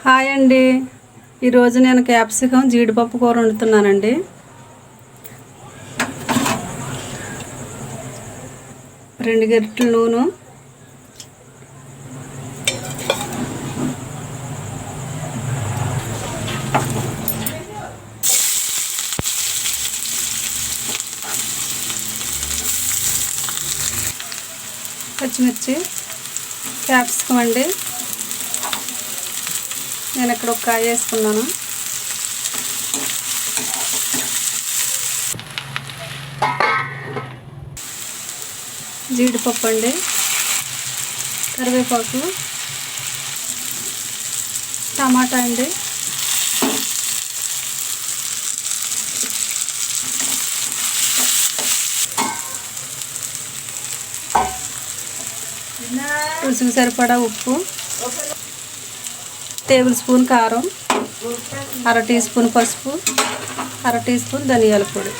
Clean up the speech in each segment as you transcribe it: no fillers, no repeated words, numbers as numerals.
Hi అండి, ఈరోజు నేను క్యాప్సికం జీడిపప్పు కూర వండుతున్నానండి. రెండు గరిటెల నూనె, పచ్చిమిర్చి, క్యాప్సికం అండి. నేను ఇక్కడ ఒక కాయ వేసుకున్నాను. జీడిపప్పు అండి, కరివేపాకు, టమాటా అండి, రుచికి సరిపడా ఉప్పు, టేబుల్ స్పూన్ కారం, అర టీ స్పూన్ పసుపు, అర టీ స్పూన్ ధనియాల పొడి.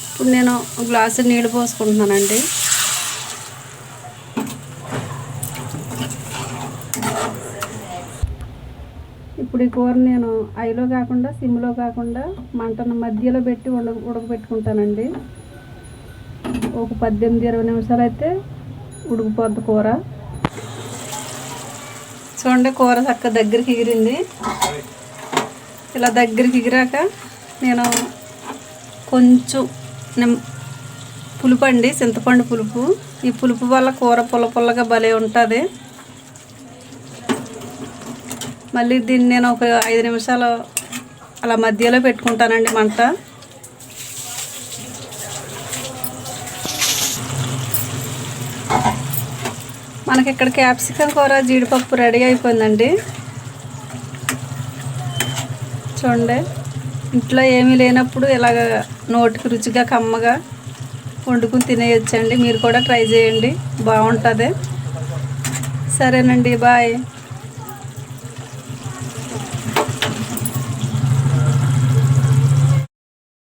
ఇప్పుడు నేను ఒక గ్లాసు నీళ్ళు పోసుకుంటున్నానండి. ఇప్పుడు ఈ కూర నేను ఐలో కాకుండా సిమ్లో కాకుండా మంటను మధ్యలో పెట్టి ఉడకబెట్టుకుంటానండి. ఒక 18-20 నిమిషాలు అయితే ఉడికిపోద్ది కూర. చూడండి, కూర చక్కగా దగ్గరికి ఎగిరింది. ఇలా దగ్గరికి ఎగిరాక నేను కొంచెం పులుపు అండి, చింతపండు పులుపు. ఈ పులుపు వల్ల కూర పుల్లగా భలే ఉంటుంది. మళ్ళీ దీన్ని నేను ఒక 5 నిమిషాలు అలా మధ్యలో పెట్టుకుంటానండి మంట. మనకి ఇక్కడ క్యాప్సికం కూర జీడిపప్పు రెడీ అయిపోయిందండి. చూడండి, ఇంట్లో ఏమీ లేనప్పుడు ఇలాగ నోటికి రుచిగా కమ్మగా వండుకుని తినేయచ్చండి. మీరు కూడా ట్రై చేయండి, బాగుంటుంది. సరేనండి, బాయ్.